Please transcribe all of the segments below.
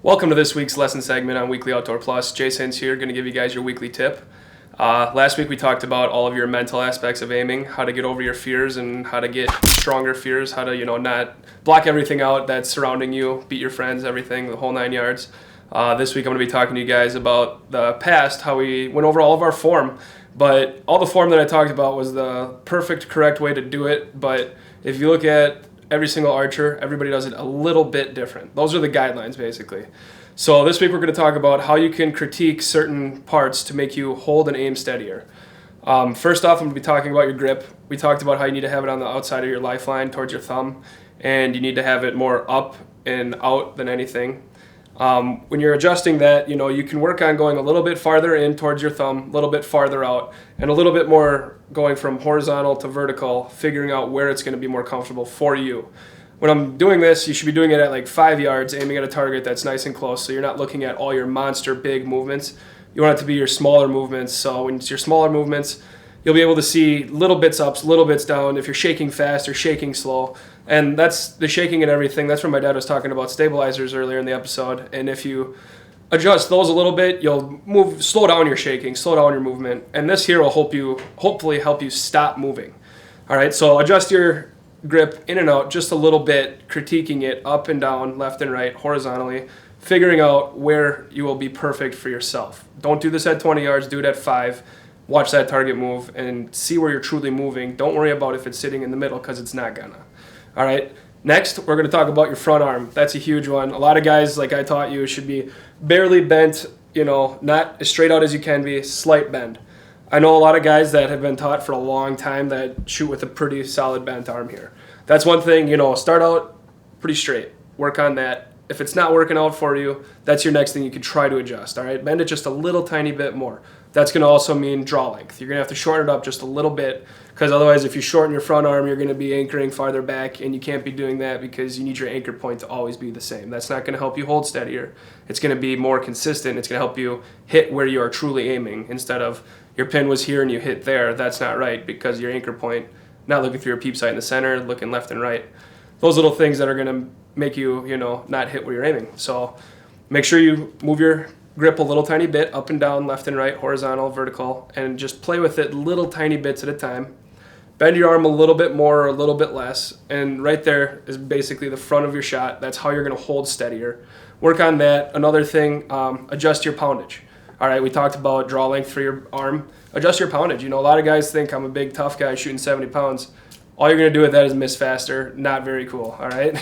Welcome to this week's lesson segment on Weekly Outdoor Plus. Jase Hintz here, going to give you guys your weekly tip. Last week we talked about all of your mental aspects of aiming, how to get over your fears and how to get stronger fears, how to, not block everything out that's surrounding you, beat your friends, everything, the whole 9 yards. This week I'm going to be talking to you guys about the past, how we went over all of our form, but all the form that I talked about was the perfect, correct way to do it. But if you look at every single archer, everybody does it a little bit different. Those are the guidelines, basically. So this week we're going to talk about how you can critique certain parts to make you hold and aim steadier. First off, I'm going to be talking about your grip. We talked about how you need to have it on the outside of your lifeline towards your thumb, and you need to have it more up and out than anything. When you're adjusting that, you can work on going a little bit farther in towards your thumb, a little bit farther out, and a little bit more going from horizontal to vertical, figuring out where it's going to be more comfortable for you. When I'm doing this, you should be doing it at like 5 yards, aiming at a target that's nice and close, so you're not looking at all your monster big movements. You want it to be your smaller movements, so when it's your smaller movements, you'll be able to see little bits up, little bits down, if you're shaking fast or shaking slow. And that's the shaking and everything. That's when my dad was talking about stabilizers earlier in the episode. And if you adjust those a little bit, you'll slow down your shaking, slow down your movement. And this here will hopefully help you stop moving. All right, so adjust your grip in and out just a little bit, critiquing it up and down, left and right, horizontally, figuring out where you will be perfect for yourself. Don't do this at 20 yards, do it at 5. Watch that target move and see where you're truly moving. Don't worry about if it's sitting in the middle, because it's not gonna. All right, next we're going to talk about your front arm. That's a huge one. A lot of guys, like I taught you, should be barely bent, not as straight out as you can be, slight bend. I know a lot of guys that have been taught for a long time that shoot with a pretty solid bent arm here. That's one thing, start out pretty straight. Work on that. If it's not working out for you, that's your next thing you could try to adjust, all right? Bend it just a little tiny bit more. That's going to also mean draw length. You're going to have to shorten it up just a little bit, because otherwise if you shorten your front arm, you're going to be anchoring farther back, and you can't be doing that because you need your anchor point to always be the same. That's not going to help you hold steadier. It's going to be more consistent. It's going to help you hit where you are truly aiming instead of your pin was here and you hit there. That's not right, because your anchor point, not looking through your peep sight in the center, looking left and right. Those little things that are going to make you, not hit where you're aiming. So make sure you move your grip a little tiny bit, up and down, left and right, horizontal, vertical, and just play with it little tiny bits at a time. Bend your arm a little bit more or a little bit less, and right there is basically the front of your shot. That's how you're going to hold steadier. Work on that. Another thing, adjust your poundage. All right, we talked about draw length for your arm. Adjust your poundage. A lot of guys think I'm a big, tough guy shooting 70 pounds. All you're going to do with that is miss faster. Not very cool, all right?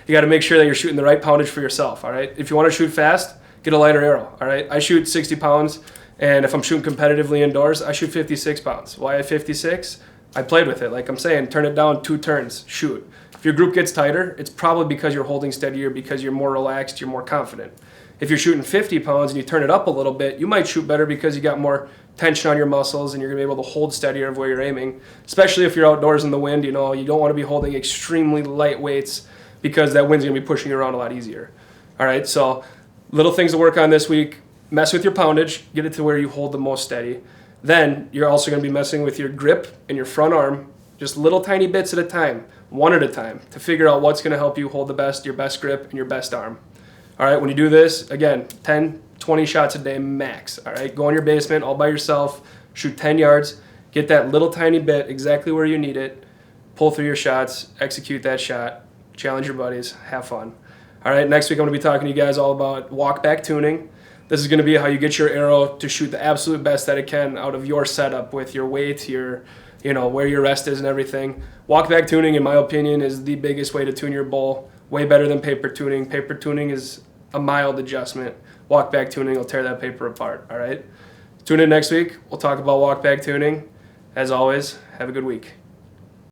You got to make sure that you're shooting the right poundage for yourself, all right? If you want to shoot fast, get a lighter arrow, all right? I shoot 60 pounds, and if I'm shooting competitively indoors, I shoot 56 pounds. Why at 56? I played with it. Like I'm saying, turn it down 2 turns, shoot. If your group gets tighter, it's probably because you're holding steadier, because you're more relaxed, you're more confident. If you're shooting 50 pounds and you turn it up a little bit, you might shoot better because you got more tension on your muscles and you're going to be able to hold steadier of where you're aiming, especially if you're outdoors in the wind. You don't want to be holding extremely light weights because that wind's going to be pushing you around a lot easier. All right, so little things to work on this week. Mess with your poundage, get it to where you hold the most steady. Then you're also going to be messing with your grip and your front arm, just little tiny bits at a time, one at a time, to figure out what's going to help you hold your best grip and your best arm. All right, when you do this, again, 10, 20 shots a day max. All right, go in your basement all by yourself, shoot 10 yards, get that little tiny bit exactly where you need it, pull through your shots, execute that shot, challenge your buddies, have fun. All right, next week I'm going to be talking to you guys all about walk back tuning. This is going to be how you get your arrow to shoot the absolute best that it can out of your setup with your weight, your, where your rest is and everything. Walk back tuning, in my opinion, is the biggest way to tune your bow. Way better than paper tuning. Paper tuning is a mild adjustment. Walk back tuning will tear that paper apart, all right? Tune in next week. We'll talk about walk back tuning. As always, have a good week.